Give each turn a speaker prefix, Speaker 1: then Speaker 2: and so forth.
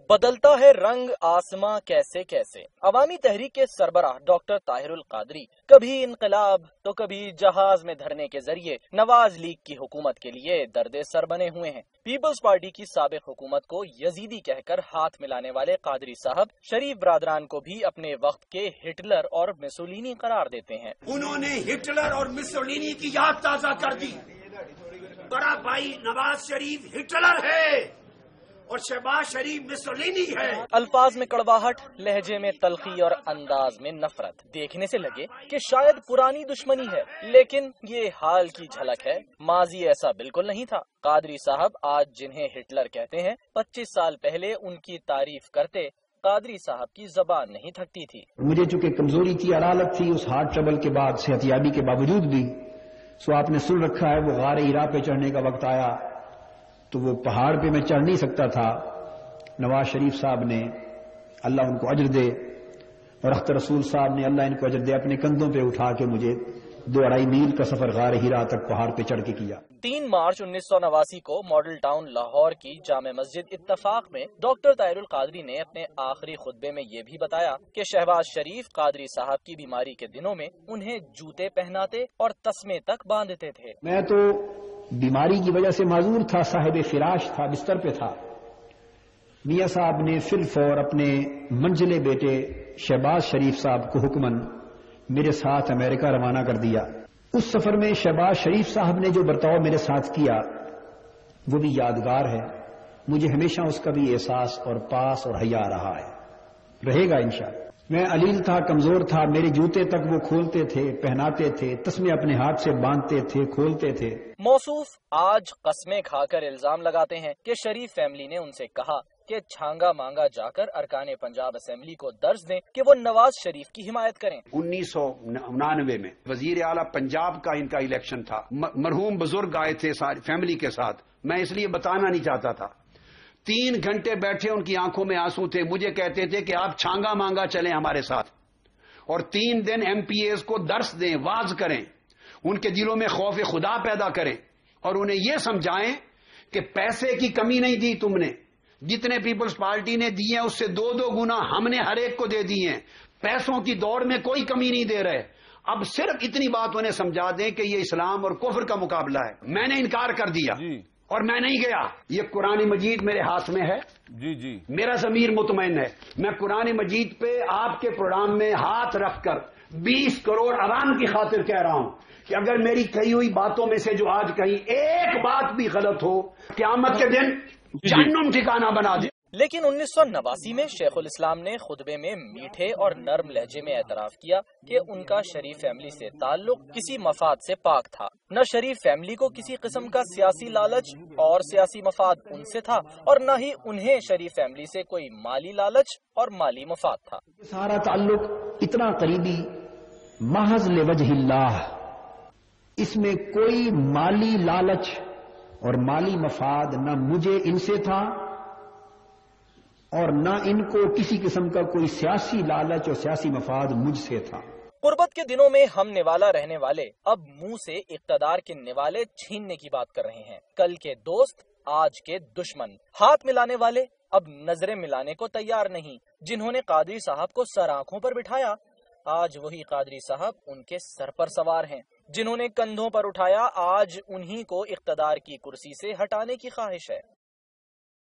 Speaker 1: بدلتا ہے رنگ آسماں کیسے کیسے۔ عوامی تحریک کے سربراہ ڈاکٹر طاہر القادری کبھی انقلاب تو کبھی جہاز میں دھرنے کے ذریعے نواز لیگ کی حکومت کے لیے درد سر بنے ہوئے ہیں۔ پیپلز پارٹی کی سابق حکومت کو یزیدی کہہ کر ہاتھ ملانے والے قادری صاحب شریف برادران کو بھی اپنے وقت کے ہٹلر اور مسولینی قرار دیتے ہیں۔
Speaker 2: انہوں نے ہٹلر اور مسولینی کی یاد تازہ کر دی۔ بڑا بھائی نواز شریف ہٹلر ہے اور شہباز شریف مسولینی ہے۔
Speaker 1: الفاظ میں کڑواہٹ، لہجے میں تلخی اور انداز میں نفرت دیکھنے سے لگے کہ شاید پرانی دشمنی ہے، لیکن یہ حال کی جھلک ہے، ماضی ایسا بالکل نہیں تھا۔ قادری صاحب آج جنہیں ہٹلر کہتے ہیں، 25 سال پہلے ان کی تعریف کرتے قادری صاحب کی زبان نہیں تھکتی تھی۔
Speaker 3: مجھے چونکہ کمزوری تھی، عرالت تھی، اس ہارٹ ٹربل کے بعد صحت یابی کے باوجود بھی سو آپ نے سن رکھا ہے وہ غار ہرا پہ چڑھنے کا وقت آیا تو وہ پہاڑ پہ میں چڑھ نہیں سکتا تھا۔ نواز شریف صاحب نے، اللہ ان کو اجر دے، اور اختر رسول صاحب نے، اللہ ان کو اجر دے، اپنے کندھوں پہ اٹھا کے مجھے 2-2.5 میل کا سفر غار ہرا تک پہاڑ پہ چڑھ کے کیا۔
Speaker 1: 3 مارچ 1989 کو ماڈل ٹاؤن لاہور کی جامع مسجد اتفاق میں ڈاکٹر طاہر القادری نے اپنے آخری خطبے میں یہ بھی بتایا کہ شہباز شریف قادری صاحب کی بیماری کے دنوں میں انہیں جوتے پہناتے اور تسمے تک باندھتے تھے۔
Speaker 3: میں تو بیماری کی وجہ سے معذور تھا، صاحب فراش تھا، بستر پہ تھا۔ میاں صاحب نے فی الفور اپنے منزل بیٹے شہباز شریف صاحب کو حکمن میرے ساتھ امریکہ روانہ کر دیا۔ اس سفر میں شہباز شریف صاحب نے جو برتاؤ میرے ساتھ کیا وہ بھی یادگار ہے، مجھے ہمیشہ اس کا بھی احساس اور پاس اور حیا رہا ہے، رہے گا انشاءاللہ۔ میں علیل تھا، کمزور تھا، میرے جوتے تک وہ کھولتے تھے، پہناتے تھے، تسمے اپنے ہاتھ سے باندھتے تھے، کھولتے تھے۔
Speaker 1: موصوف آج قسمیں کھا کر الزام لگاتے ہیں کہ شریف فیملی نے ان سے کہا کہ چھانگا مانگا جا کر ارکان پنجاب اسمبلی کو درج دیں کہ وہ نواز شریف کی حمایت کریں۔
Speaker 2: 1999 میں وزیر اعلیٰ پنجاب کا ان کا الیکشن تھا، مرحوم بزرگ آئے تھے ساری فیملی کے ساتھ، میں اس لیے بتانا نہیں چاہتا تھا۔ 3 گھنٹے بیٹھے، ان کی آنکھوں میں آنسو تھے، مجھے کہتے تھے کہ آپ چھانگا مانگا چلیں ہمارے ساتھ، اور 3 دن ایم پی ایز کو درس دیں، واز کریں، ان کے دلوں میں خوف خدا پیدا کریں، اور انہیں یہ سمجھائیں کہ پیسے کی کمی نہیں دی تم نے، جتنے پیپلز پارٹی نے دی ہیں اس سے 2 گنا ہم نے ہر ایک کو دے دی ہیں، پیسوں کی دوڑ میں کوئی کمی نہیں دے رہے۔ اب صرف اتنی بات انہیں سمجھا دیں کہ یہ اسلام اور کفر کا مقابلہ ہے۔ میں نے انکار کر دیا اور میں نہیں گیا۔ یہ قرآن مجید میرے ہاتھ میں ہے، میرا ضمیر مطمئن ہے۔ میں قرآن مجید پہ آپ کے پروگرام میں ہاتھ رکھ کر 20 کروڑ عوام کی خاطر کہہ رہا ہوں کہ اگر میری کہی ہوئی باتوں میں سے جو آج کہیں ایک بات بھی غلط ہو، قیامت کے دن جہنم ٹھکانہ بنا دے۔
Speaker 1: لیکن 1989 میں شیخ الاسلام نے خطبے میں میٹھے اور نرم لہجے میں اعتراف کیا کہ ان کا شریف فیملی سے تعلق کسی مفاد سے پاک تھا۔ نہ شریف فیملی کو کسی قسم کا سیاسی لالچ اور سیاسی مفاد ان سے تھا، اور نہ ہی انہیں شریف فیملی سے کوئی مالی لالچ اور مالی مفاد تھا۔
Speaker 3: سارا تعلق اتنا قریبی، محض لوجہ اللہ، اس میں کوئی مالی لالچ اور مالی مفاد نہ مجھے ان سے تھا اور نہ ان کو کسی قسم کا کوئی سیاسی لالچ اور سیاسی مفاد مجھ سے تھا۔
Speaker 1: قربت کے دنوں میں ہم نوالا رہنے والے اب منہ سے اقتدار کے نوالے چھیننے کی بات کر رہے ہیں۔ کل کے دوست آج کے دشمن، ہاتھ ملانے والے اب نظریں ملانے کو تیار نہیں۔ جنہوں نے قادری صاحب کو سر آنکھوں پر بٹھایا، آج وہی قادری صاحب ان کے سر پر سوار ہیں۔ جنہوں نے کندھوں پر اٹھایا، آج انہی کو اقتدار کی کرسی سے ہٹانے کی خواہش ہے۔